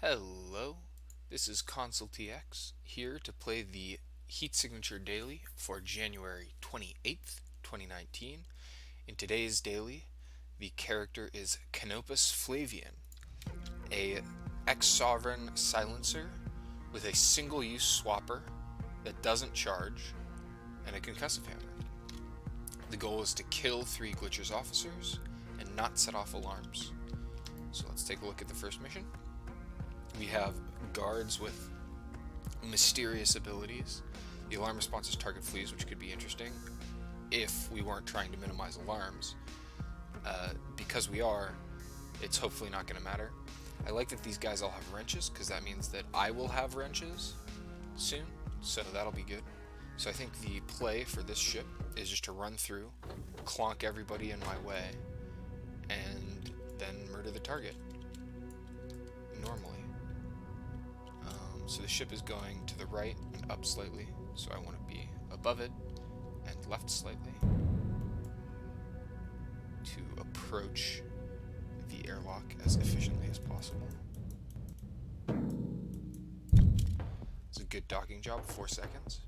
Hello, this is Console TX here to play the Heat Signature Daily for January 28th, 2019. In today's daily, the character is Canopus Flavian, a ex-sovereign silencer with a single-use swapper that doesn't charge and a concussive hammer. The goal is to kill 3 Glitcher's officers and not set off alarms. So let's take a look at the first mission. We have guards with mysterious abilities. The alarm responses target fleas, which could be interesting if we weren't trying to minimize alarms. Because we are, it's hopefully not going to matter. I like that these guys all have wrenches, because that means that I will have wrenches soon, so that'll be good. So I think the play for this ship is just to run through, clonk everybody in my way, and then murder the target. Normally. So the ship is going to the right and up slightly, so I want to be above it and left slightly to approach the airlock as efficiently as possible. It's a good docking job, 4 seconds.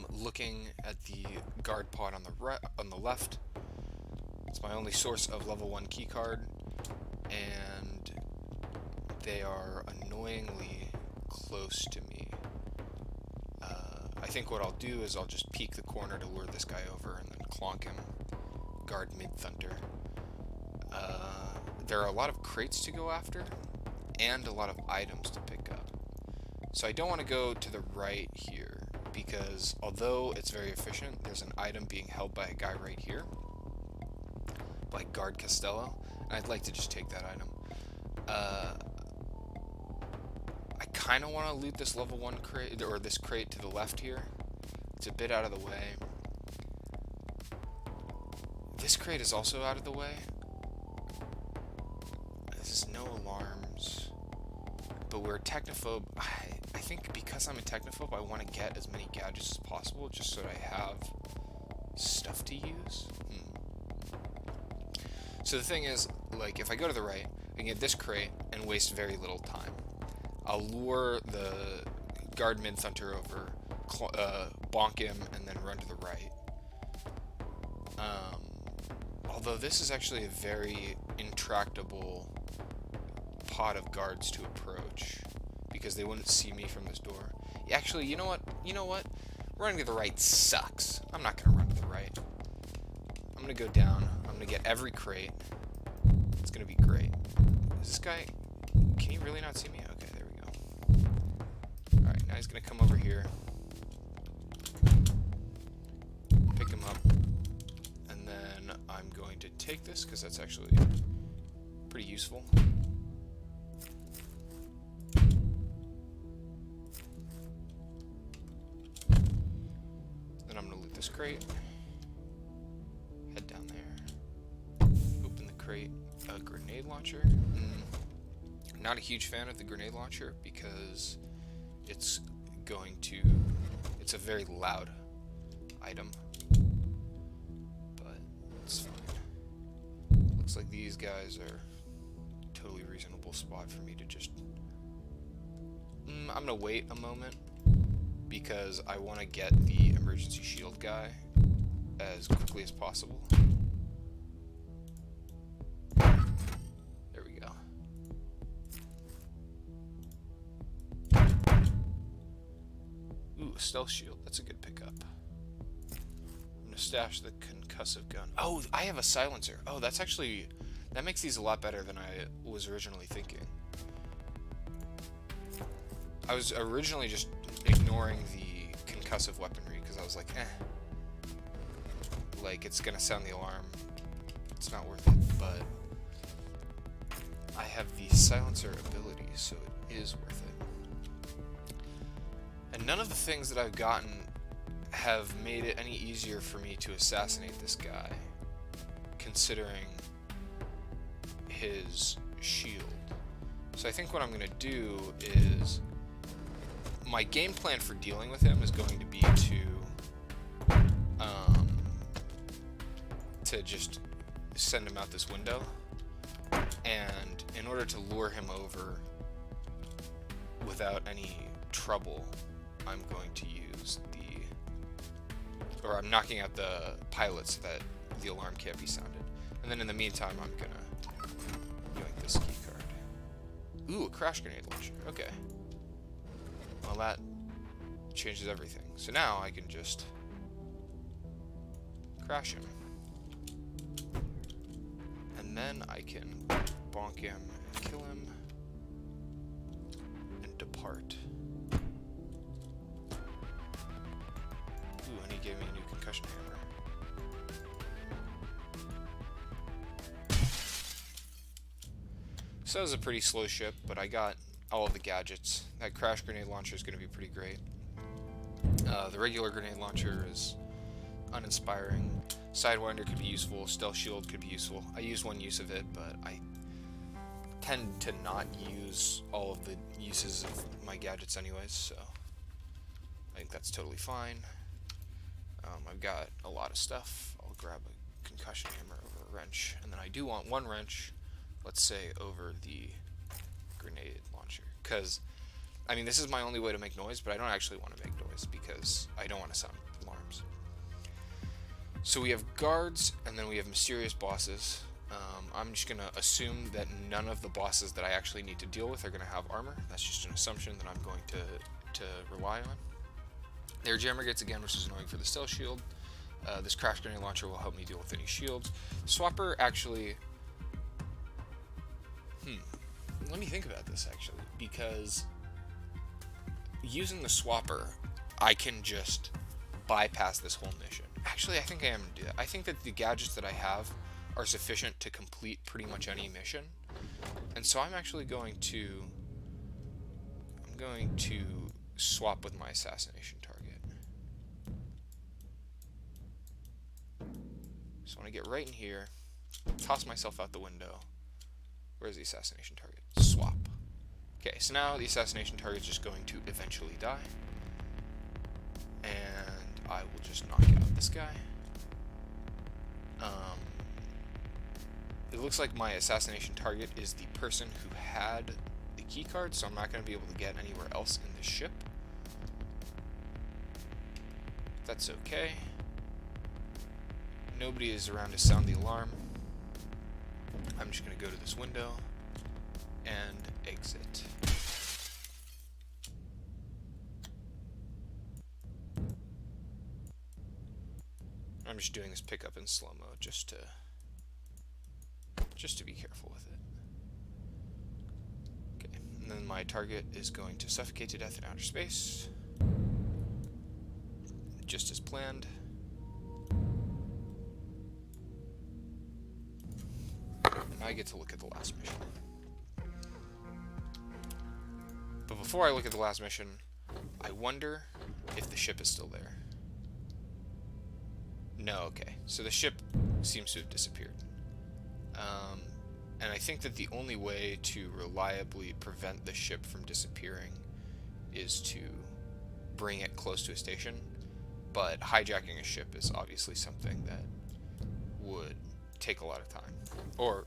Looking at the guard pod on the left, it's my only source of level 1 keycard, and they are annoyingly close to me. I think what I'll do is I'll just peek the corner to lure this guy over and then clonk him. Guard mid-thunder. There are a lot of crates to go after and a lot of items to pick up. So I don't want to go to the right here because although it's very efficient, there's an item being held by a guy right here, by Guard Costello, and I'd like to just take that item. I kind of want to loot this level 1 crate, or this crate to the left here. It's a bit out of the way. This crate is also out of the way. This is no alarms. But we're a technophobe. I think because I'm a technophobe, I want to get as many gadgets as possible just so that I have stuff to use. So the thing is, like, if I go to the right, I can get this crate and waste very little time. I'll lure the guard mid-thunder over, bonk him, and then run to the right. Although this is actually a very intractable pod of guards to approach, because they wouldn't see me from this door. Actually, you know what? Running to the right sucks. I'm not going to run to the right. I'm going to go down. I'm going to get every crate. It's going to be great. Is this guy... Can he really not see me? Okay, there we go. Alright, now he's going to come over here. Pick him up. And then I'm going to take this, because that's actually pretty useful. Then I'm going to loot this crate. Head down there. Open the crate. A grenade launcher. Not a huge fan of the grenade launcher because it's a very loud item, but it's fine. Looks like these guys are a totally reasonable spot for me to just... I'm gonna wait a moment because I want to get the emergency shield guy as quickly as possible. Ooh, stealth shield. That's a good pickup. I'm gonna stash the concussive gun. Oh, I have a silencer. Oh, that makes these a lot better than I was originally thinking. I was originally just ignoring the concussive weaponry because I was like, like it's gonna sound the alarm. It's not worth it, but I have the silencer ability, so it is worth it. And none of the things that I've gotten have made it any easier for me to assassinate this guy, considering his shield. So I think what I'm going to do is, my game plan for dealing with him is going to be to just send him out this window And in order to lure him over without any trouble, I'm going to use I'm knocking out the pilot so that the alarm can't be sounded. And then in the meantime, I'm gonna yoink this key card. Ooh, a crash grenade launcher. Okay. Well, that changes everything. So now I can just crash him. And then I can bonk him and kill him and depart. Ooh, and he gave me a new concussion hammer. So that was a pretty slow ship, but I got all of the gadgets. That crash grenade launcher is going to be pretty great. The regular grenade launcher is uninspiring. Sidewinder could be useful. Stealth shield could be useful. I used one use of it, but I tend to not use all of the uses of my gadgets anyways, so I think that's totally fine. I've got a lot of stuff. I'll grab a concussion hammer over a wrench, and then I do want one wrench, let's say, over the grenade launcher, because I mean, this is my only way to make noise, but I don't actually want to make noise because I don't want to sound alarms. So we have guards, and then we have mysterious bosses. I'm just going to assume that none of the bosses that I actually need to deal with are going to have armor. That's just an assumption that I'm going to rely on. Their jammer gets again, which is annoying for the stealth shield. This crash grenade launcher will help me deal with any shields. Swapper actually... Let me think about this, actually, because using the swapper, I can just bypass this whole mission. Actually, I think I am going to do that. I think that the gadgets that I have are sufficient to complete pretty much any mission. And so I'm actually going to... swap with my assassination target. So I want to get right in here, toss myself out the window. Where's the assassination target? Swap. Okay, so now the assassination target is just going to eventually die. And I will just knock out this guy. It looks like my assassination target is the person who had the key card, so I'm not going to be able to get anywhere else in the ship. That's okay. Nobody is around to sound the alarm. I'm just going to go to this window and exit. I'm just doing this pickup in slow-mo just to be careful with it. Okay, and then my target is going to suffocate to death in outer space, just as planned. And I get to look at the last mission. But before I look at the last mission, I wonder if the ship is still there. No, okay. So the ship seems to have disappeared. And I think that the only way to reliably prevent the ship from disappearing is to bring it close to a station. But hijacking a ship is obviously something that would take a lot of time. Or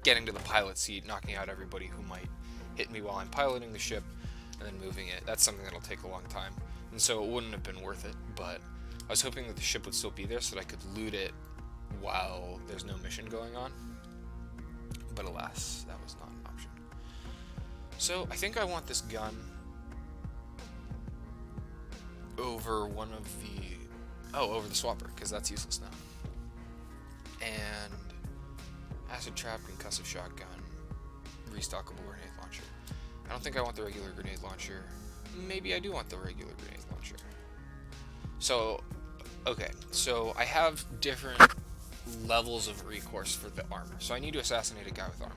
getting to the pilot seat, knocking out everybody who might hit me while I'm piloting the ship, and then moving it. That's something that'll take a long time. And so it wouldn't have been worth it, but I was hoping that the ship would still be there so that I could loot it while there's no mission going on. But alas, that was not an option. So I think I want this gun over one of the... over the swapper, because that's useless now. And acid trap, concussive shotgun, restockable grenade launcher. I don't think I want the regular grenade launcher. Maybe I do want the regular grenade launcher. So, okay, so I have different levels of recourse for the armor. So I need to assassinate a guy with armor.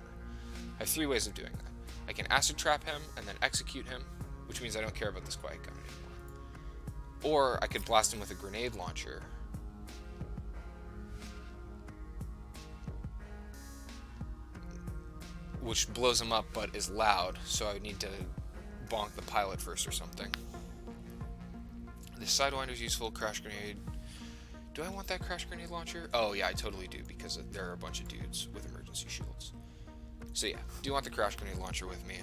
I have 3 ways of doing that. I can acid trap him and then execute him, which means I don't care about this quiet gun anymore. Or I could blast him with a grenade launcher. Which blows him up but is loud, so I would need to bonk the pilot first or something. This Sidewinder is useful. Crash grenade. Do I want that crash grenade launcher? Oh yeah, I totally do, because there are a bunch of dudes with emergency shields. So yeah, do you want the crash grenade launcher with me?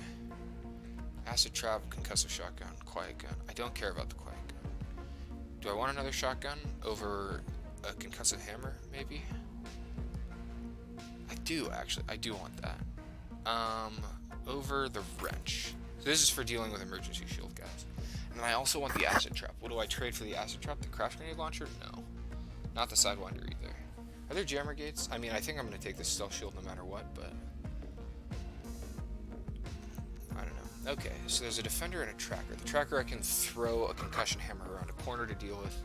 Acid trap, concussive shotgun, quiet gun. I don't care about the quiet gun. Do I want another shotgun over a concussive hammer, maybe? I do, actually. I do want that. Over the wrench. So this is for dealing with emergency shield, guys. And then I also want the acid trap. What do I trade for the acid trap? The crash grenade launcher? No. Not the sidewinder either. Are there jammer gates? I mean, I think I'm going to take this stealth shield no matter what, but I don't know. Okay, so there's a defender and a tracker. The tracker, I can throw a concussion hammer around a corner to deal with.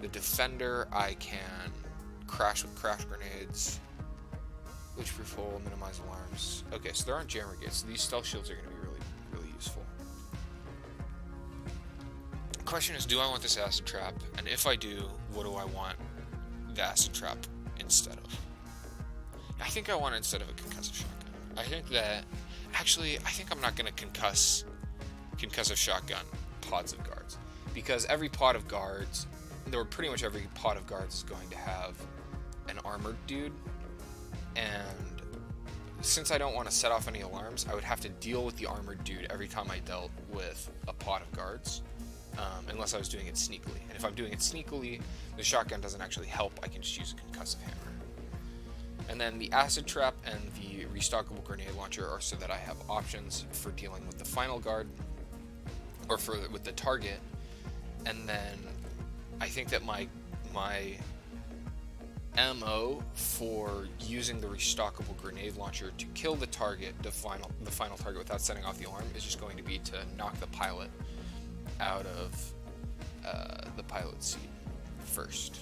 The defender, I can crash with crash grenades. Glitch-proof hole, minimize alarms. Okay, so there aren't jammer gates. So these stealth shields are going to be really useful. The question is, do I want this acid trap? And if I do, what do I want the acid trap instead of? I think I want it instead of a concussive shotgun. I think that... Actually, I think I'm not going to concussive shotgun pods of guards. Because every pod of guards, or pretty much every pod of guards is going to have an armored dude. And since I don't want to set off any alarms, I would have to deal with the armored dude every time I dealt with a pod of guards. Unless I was doing it sneakily. And if I'm doing it sneakily, the shotgun doesn't actually help. I can just use a concussive hammer. And then the acid trap and the restockable grenade launcher are so that I have options for dealing with the final guard, or with the target. And then I think that my MO for using the restockable grenade launcher to kill the target, the final target, without setting off the alarm is just going to be to knock the pilot out of the pilot seat first.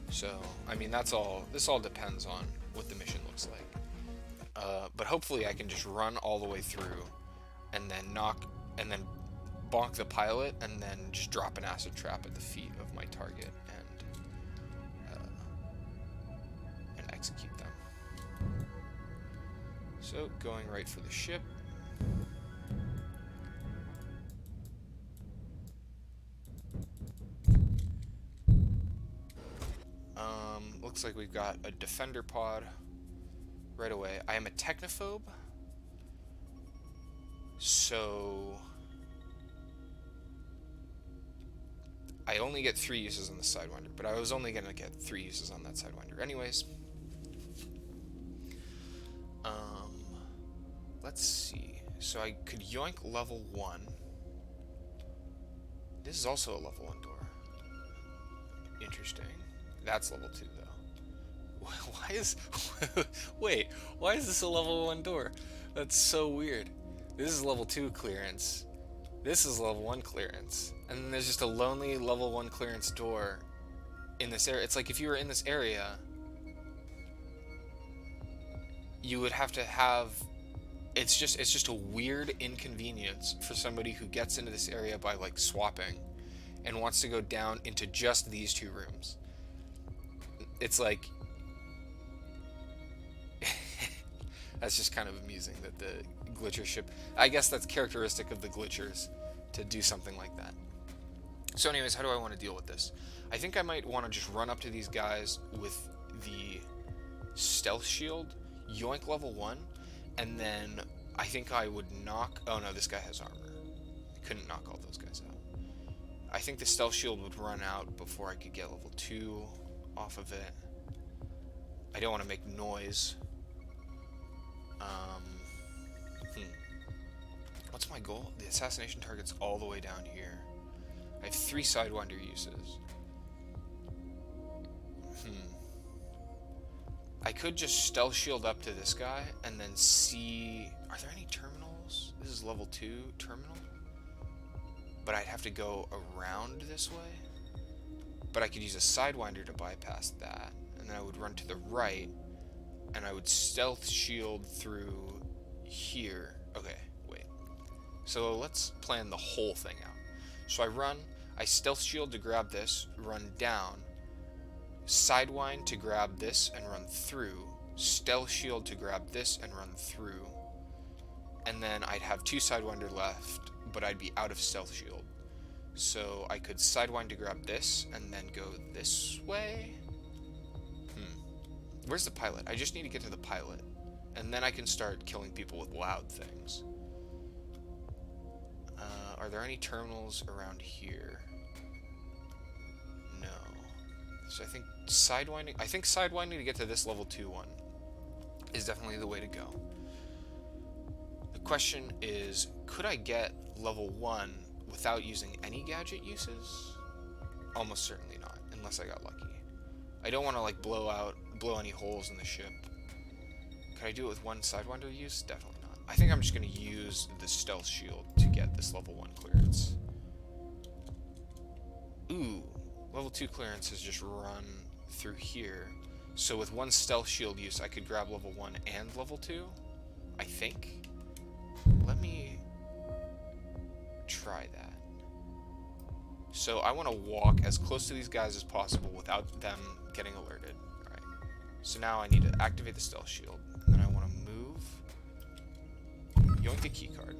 So, I mean, that's all. This all depends on what the mission looks like. But hopefully I can just run all the way through and then bonk the pilot and then just drop an acid trap at the feet of my target and execute them. So, going right for the ship. Looks like we've got a defender pod right away. I am a technophobe, so I only get 3 uses on the sidewinder, but I was only going to get 3 uses on that sidewinder anyways. Let's see. So I could yoink level 1. This is also a level 1 door. Interesting. That's level 2 though. Why is... Wait, why is this a level 1 door? That's so weird. This is level 2 clearance. This is level 1 clearance. And then there's just a lonely level 1 clearance door in this area. It's like if you were in this area, you would have to have... It's just a weird inconvenience for somebody who gets into this area by, like, swapping and wants to go down into just these 2 rooms. It's like... That's just kind of amusing that the glitcher ship... I guess that's characteristic of the glitchers to do something like that. So anyways, how do I want to deal with this? I think I might want to just run up to these guys with the stealth shield, yoink level 1, and then I think I would knock... Oh no, this guy has armor. I couldn't knock all those guys out. I think the stealth shield would run out before I could get level 2 off of it. I don't want to make noise. What's my goal? The assassination target's all the way down here. I have 3 sidewinder uses. I could just stealth shield up to this guy and then see... Are there any terminals? This is level 2 terminal. But I'd have to go around this way. But I could use a sidewinder to bypass that. And then I would run to the right. And I would stealth shield through here. Okay, wait. So let's plan the whole thing out. So I stealth shield to grab this, run down, sidewind to grab this and run through, stealth shield to grab this and run through, and then I'd have 2 sidewinder left, but I'd be out of stealth shield. So I could sidewind to grab this and then go this way. Where's the pilot? I just need to get to the pilot. And then I can start killing people with loud things. Are there any terminals around here? No. So I think sidewinding to get to this level 2 one is definitely the way to go. The question is, could I get level 1 without using any gadget uses? Almost certainly not, unless I got lucky. I don't want to like blow any holes in the ship. Could I do it with one sidewinder use? Definitely not. I think I'm just going to use the stealth shield to get this level 1 clearance. Ooh, level 2 clearance has just run through here. So with one stealth shield use, I could grab level 1 and level 2, I think. Let me try that. So I want to walk as close to these guys as possible without them getting alerted. Alright. So now I need to activate the stealth shield. And then I want to move. Yoink the keycard.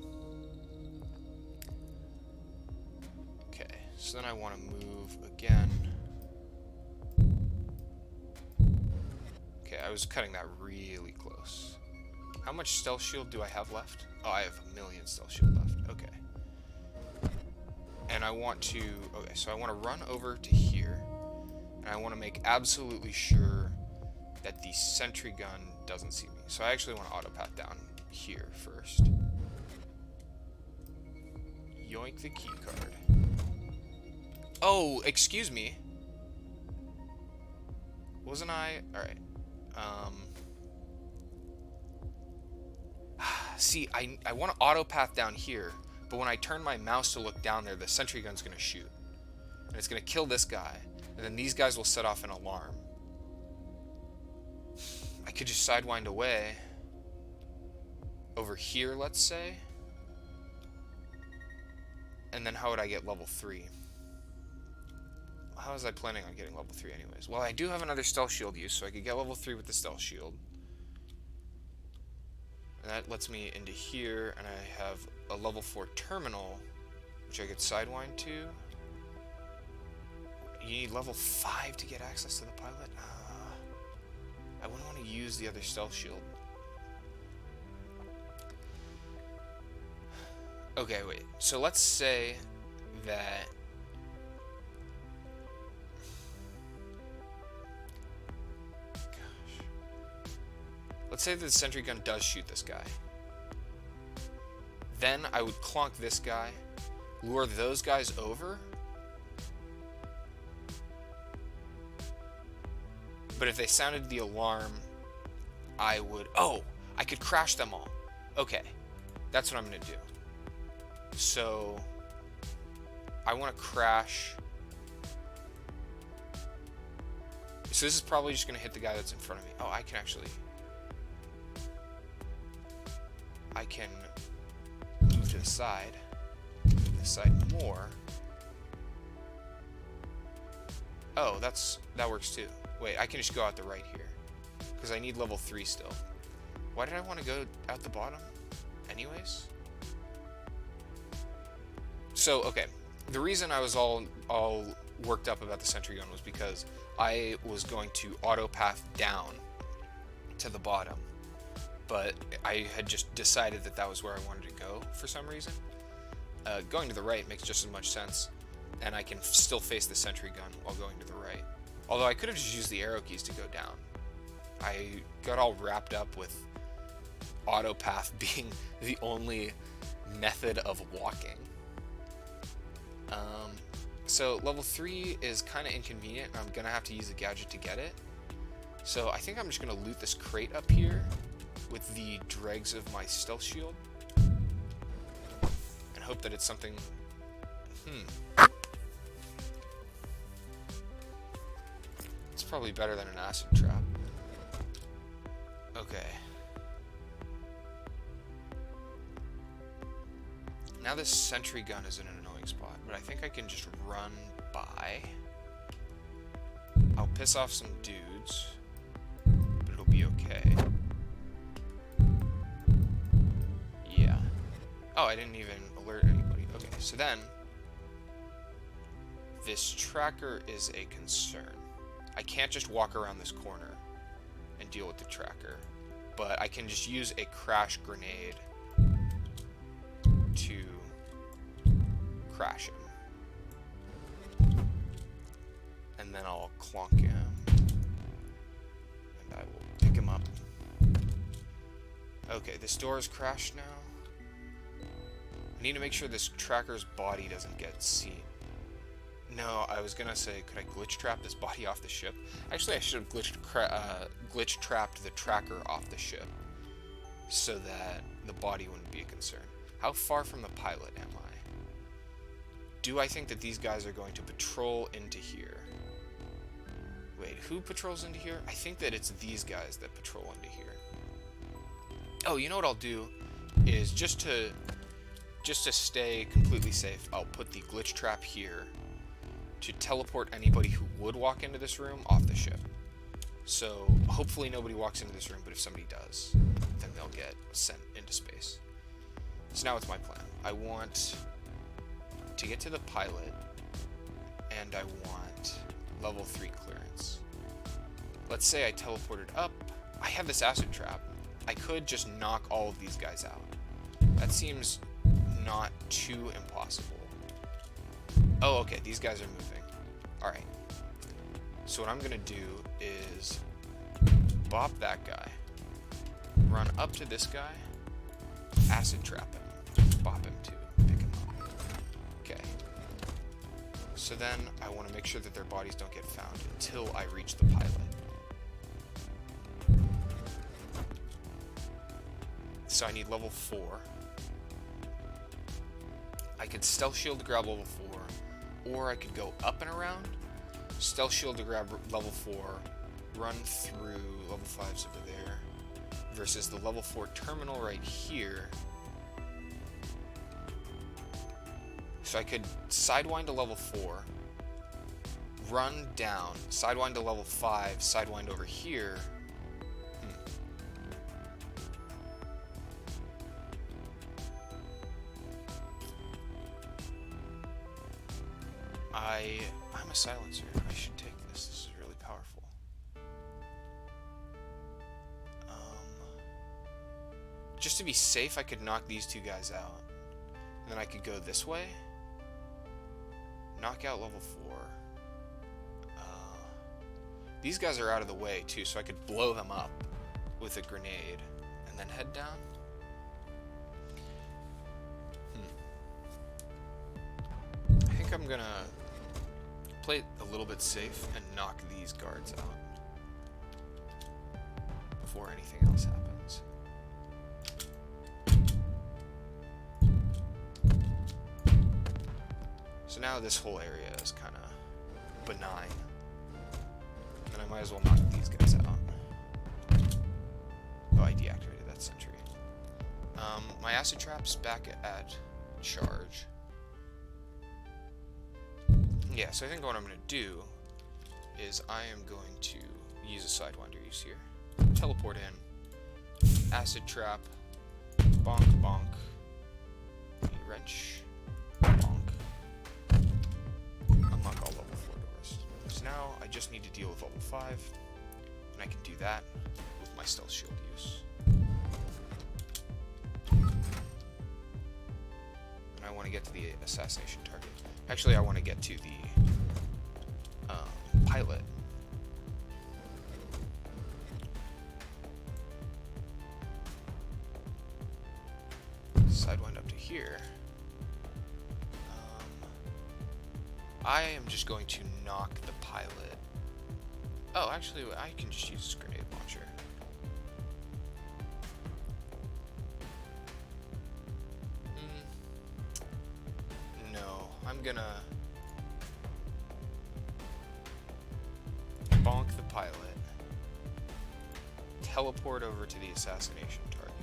Okay, so then I want to move again. Okay, I was cutting that really close. How much stealth shield do I have left? Oh, I have 1,000,000 stealth shield left. Okay. And I want to... Okay, so I want to run over to here. And I want to make absolutely sure that the sentry gun doesn't see me. So I actually want to autopath down here first. Yoink the keycard. Oh, excuse me. Wasn't I? Alright. See, I want to autopath down here, but when I turn my mouse to look down there, the sentry gun's going to shoot. And it's going to kill this guy, and then these guys will set off an alarm. I could just sidewind away. Over here, let's say. And then how would I get level 3? How was I planning on getting level 3 anyways? Well, I do have another stealth shield use, so I could get level 3 with the stealth shield. And that lets me into here, and I have a level 4 terminal, which I could sidewind to. You need level 5 to get access to the pilot? I wouldn't want to use the other stealth shield. Okay, wait. So let's say that... Let's say that the sentry gun does shoot this guy. Then I would clonk this guy, lure those guys over. But if they sounded the alarm, I would... Oh! I could crash them all. Okay. That's what I'm going to do. So... I want to crash... So this is probably just going to hit the guy that's in front of me. Oh, I can actually... I can move to the side more. Oh, that works too. Wait, I can just go out the right here, because I need level 3 still. Why did I want to go out the bottom anyways? So, okay. The reason I was all worked up about the sentry gun was because I was going to autopath down to the bottom. But I had just decided that was where I wanted to go for some reason. Going to the right makes just as much sense, and I can still face the sentry gun while going to the right. Although I could have just used the arrow keys to go down. I got all wrapped up with autopath being the only method of walking. So level 3 is kind of inconvenient, and I'm going to have to use a gadget to get it. So I think I'm just going to loot this crate up here with the dregs of my stealth shield and hope that it's something... It's probably better than an acid trap. Okay. Now this sentry gun is in an annoying spot, but I think I can just run by. I'll piss off some dudes, but it'll be okay. Yeah. Oh, I didn't even alert anybody. Okay, so then this tracker is a concern. I can't just walk around this corner and deal with the tracker, but I can just use a crash grenade to crash him. And then I'll clonk him. And I will pick him up. Okay, this door is crashed now. I need to make sure this tracker's body doesn't get seen. No, I was gonna say, could I glitch trap this body off the ship? Actually, I should have glitch trapped the tracker off the ship so that the body wouldn't be a concern. How far from the pilot am I? Do I think that these guys are going to patrol into here? Wait, who patrols into here? I think that it's these guys that patrol into here. Oh, you know what I'll do is just to stay completely safe, I'll put the glitch trap here to teleport anybody who would walk into this room off the ship. So hopefully nobody walks into this room, but if somebody does, then they'll get sent into space. So now it's my plan. I want to get to the pilot, and I want level 3 clearance. Let's say I teleported up. I have this acid trap. I could just knock all of these guys out. That seems not too impossible. Oh, okay, these guys are moving. Alright. So what I'm gonna do is bop that guy, run up to this guy, acid trap him, bop him too, pick him up. Okay. So then I want to make sure that their bodies don't get found until I reach the pilot. So I need level 4. I could stealth shield to grab level 4, or I could go up and around, stealth shield to grab level 4, run through level 5's over there, versus the level 4 terminal right here. So I could sidewind to level 4, run down, sidewind to level 5, sidewind over here. I'm a silencer. I should take this. This is really powerful. Just to be safe, I could knock these two guys out. And then I could go this way. Knock out level 4. These guys are out of the way too, so I could blow them up with a grenade and then head down. I think I'm gonna play it a little bit safe and knock these guards out before anything else happens. So now this whole area is kind of benign, and I might as well knock these guys out. Oh, I deactivated that sentry. My acid trap's back at charge. Yeah, so I think what I'm going to do is I am going to use a sidewinder use here. Teleport in. Acid trap. Bonk, bonk. Wrench. Bonk. Unlock all level 4 doors. So now I just need to deal with level 5. And I can do that with my stealth shield use. And I want to get to the assassination target. Actually, I want to get to the pilot. Sidewind up to here. I am just going to knock the pilot. Oh, actually, I can just use a grenade launcher. No, I'm gonna bonk the pilot, teleport over to the assassination target,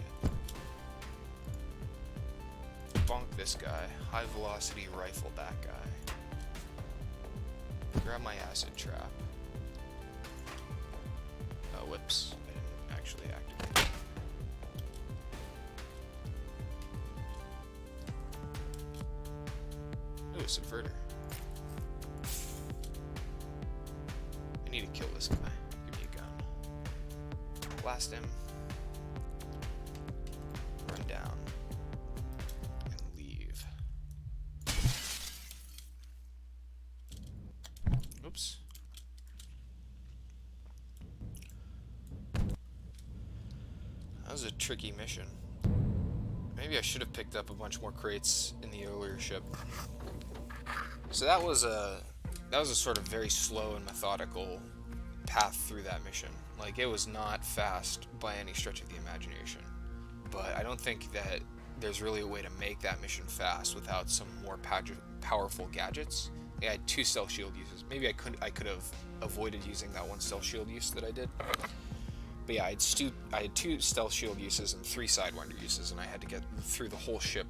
bonk this guy, high velocity rifle that guy, grab my acid trap. Oh, whoops, I didn't actually activate it. Ooh, a subverter. I need to kill this guy. Give me a gun. Blast him. was a tricky mission. Maybe I should have picked up a bunch more crates in the earlier ship. So that was a sort of very slow and methodical path through that mission. Like, it was not fast by any stretch of the imagination. But I don't think that there's really a way to make that mission fast without some more powerful gadgets. Yeah, I had 2 stealth shield uses. Maybe I could have avoided using that 1 stealth shield use that I did. But yeah, I had 2 stealth shield uses and 3 sidewinder uses, and I had to get through the whole ship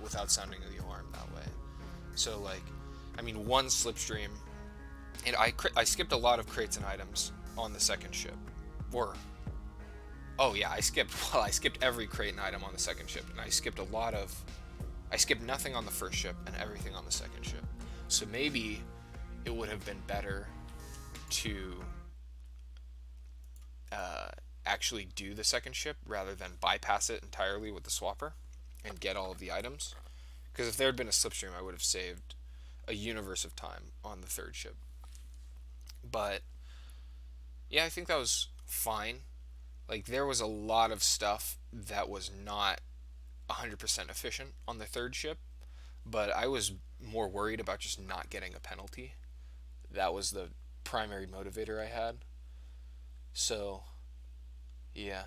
without sounding the alarm that way. So like, I mean, 1 slipstream, and I skipped a lot of crates and items on the second ship, or oh yeah, I skipped every crate and item on the second ship, and I skipped nothing on the first ship and everything on the second ship. So maybe it would have been better to actually do the second ship rather than bypass it entirely with the swapper and get all of the items. Because if there had been a slipstream, I would have saved a universe of time on the third ship. But yeah, I think that was fine. Like, there was a lot of stuff that was not 100% efficient on the third ship, but I was more worried about just not getting a penalty. That was the primary motivator I had. So, yeah.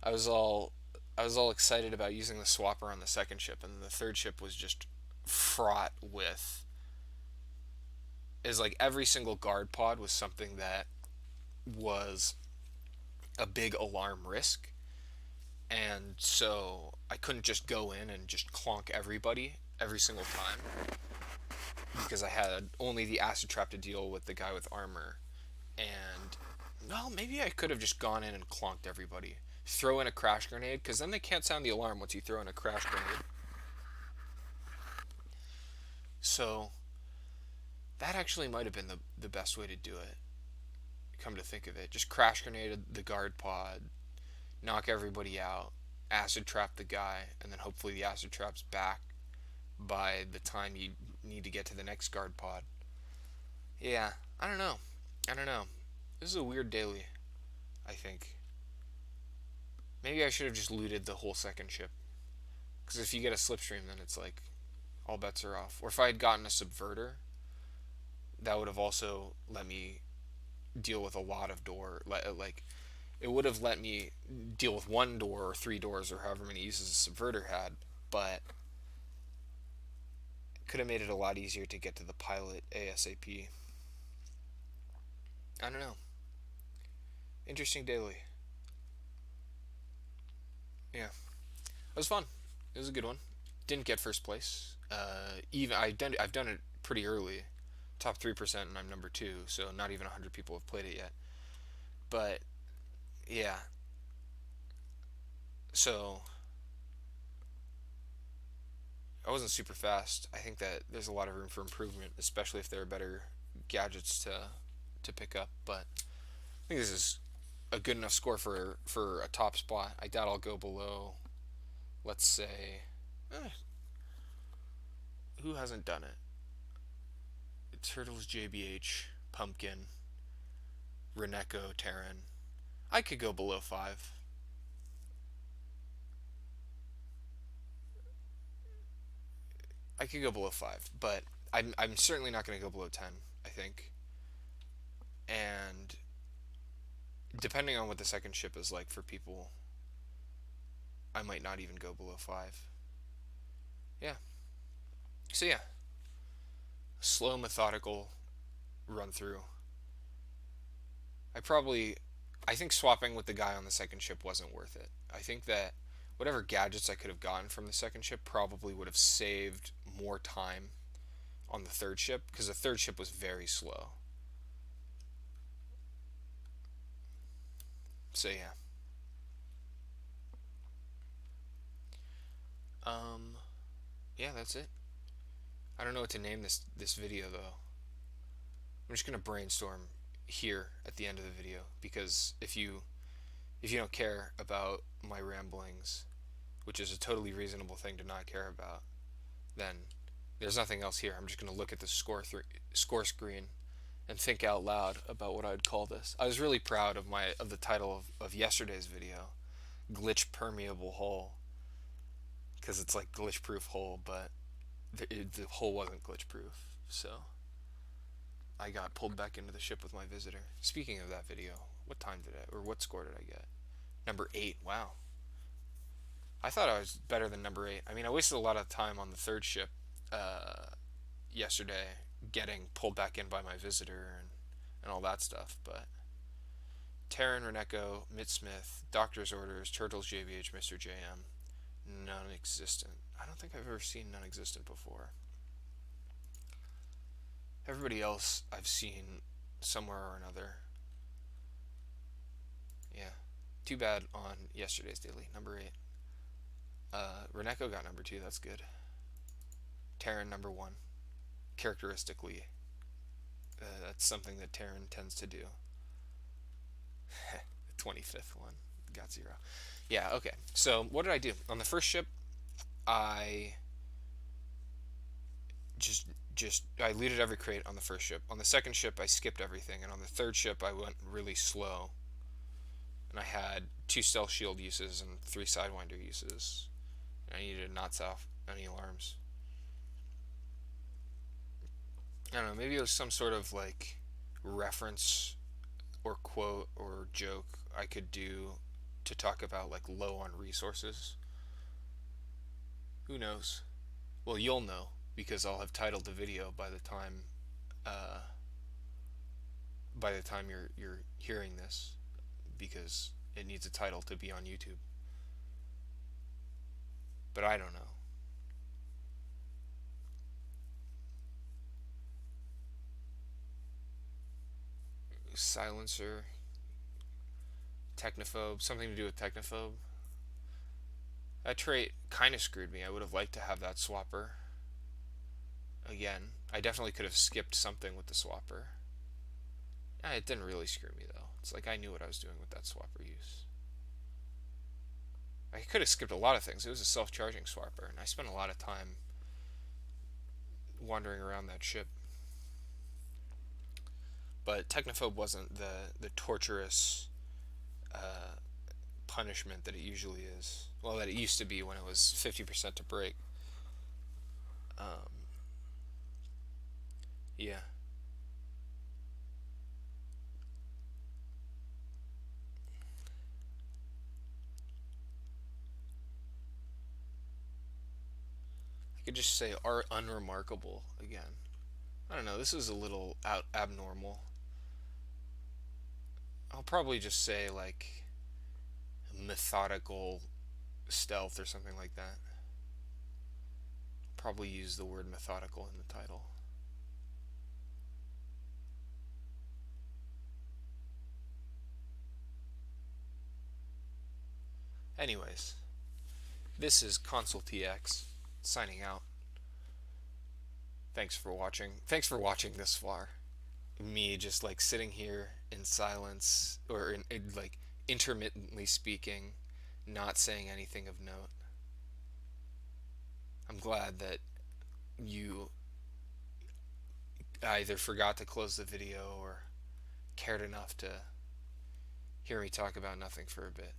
I was all I was all excited about using the swapper on the second ship, and the third ship was just fraught with, is like every single guard pod was something that was a big alarm risk. And so I couldn't just go in and just clonk everybody every single time, because I had only the acid trap to deal with the guy with armor. And well, maybe I could have just gone in and clonked everybody. Throw in a crash grenade, because then they can't sound the alarm once you throw in a crash grenade. So that actually might have been the best way to do it, come to think of it. Just crash grenade the guard pod, knock everybody out, acid trap the guy, and then hopefully the acid trap's back by the time you need to get to the next guard pod. Yeah, I don't know. This is a weird daily, I think. Maybe I should have just looted the whole second ship. Because if you get a slipstream, then it's like all bets are off. Or if I had gotten a subverter, that would have also let me deal with a lot of like it would have let me deal with 1 door or 3 doors or however many uses a subverter had, but it could have made it a lot easier to get to the pilot ASAP. I don't know. Interesting daily. Yeah, it was fun. It was a good one. Didn't get first place. Even I've done it pretty early, top 3%, and I'm number 2. So not even 100 people have played it yet. But yeah, so I wasn't super fast. I think that there's a lot of room for improvement, especially if there are better gadgets to pick up. But I think this is a good enough score for a top spot. I doubt I'll go below, let's say, who hasn't done it? Turtles, JBH, Pumpkin, Reneko, Terran. I could go below 5. I could go below 5, but I'm certainly not going to go below 10, I think. And depending on what the second ship is like for people, I might not even go below 5. Yeah. So yeah, slow, methodical run through. I think swapping with the guy on the second ship wasn't worth it. I think that whatever gadgets I could have gotten from the second ship probably would have saved more time on the third ship, because the third ship was very slow. So yeah. Um, yeah, that's it. I don't know what to name this video though. I'm just gonna brainstorm here at the end of the video, because if you don't care about my ramblings, which is a totally reasonable thing to not care about, then there's nothing else here. I'm just gonna look at the score screen and think out loud about what I'd call this. I was really proud of the title of yesterday's video, glitch permeable hull, because it's like glitch proof hull, but the hull wasn't glitch proof. So I got pulled back into the ship with my visitor. Speaking of that video, what score did I get? Number 8. Wow. I thought I was better than number 8. I mean, I wasted a lot of time on the third ship yesterday getting pulled back in by my visitor and all that stuff, but Terran, Reneko, Mid-Smith, Doctor's Orders, Turtles, JBH, Mr. JM, non-existent. I don't think I've ever seen non-existent before. Everybody else I've seen somewhere or another. Yeah. Too bad on yesterday's daily. Number 8. Reneko got number 2. That's good. Terran number 1. Characteristically, that's something that Terran tends to do. The 25th one. Got 0. Yeah, okay. So, what did I do? On the first ship, I I looted every crate on the first ship. On the second ship, I skipped everything, and on the third ship, I went really slow. And I had 2 stealth shield uses and 3 sidewinder uses. And I needed to not set off any alarms. I don't know, maybe it was some sort of like reference or quote or joke I could do to talk about like low on resources. Who knows? Well, you'll know because I'll have titled the video uh, by the time you're hearing this, because it needs a title to be on YouTube. But I don't know. Silencer, technophobe, something to do with technophobe. That trait kind of screwed me. I would have liked to have that swapper again. I definitely could have skipped something with the swapper. It didn't really screw me though. It's like I knew what I was doing with that swapper use. I could have skipped a lot of things. It was a self-charging swapper, and I spent a lot of time wandering around that ship. But technophobe wasn't the torturous punishment that it usually is. Well, that it used to be when it was 50% to break. Yeah. I could just say art unremarkable again. I don't know, this is a little abnormal. I'll probably just say like methodical stealth or something like that. Probably use the word methodical in the title. Anyways, this is Console TX signing out. Thanks for watching. Thanks for watching this far. Me just like sitting here in silence or like intermittently speaking, not saying anything of note. I'm glad that you either forgot to close the video or cared enough to hear me talk about nothing for a bit.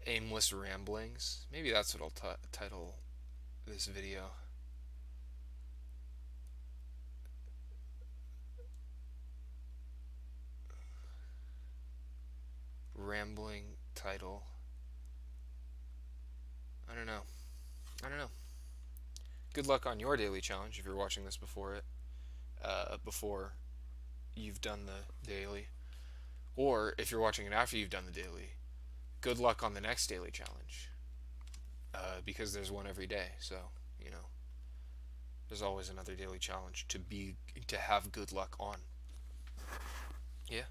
Aimless ramblings. Maybe that's what I'll title this video. Rambling title. I don't know. I don't know. Good luck on your daily challenge if you're watching this before you've done the daily, or if you're watching it after you've done the daily. Good luck on the next daily challenge, because there's one every day. So you know, there's always another daily challenge to have good luck on. Yeah.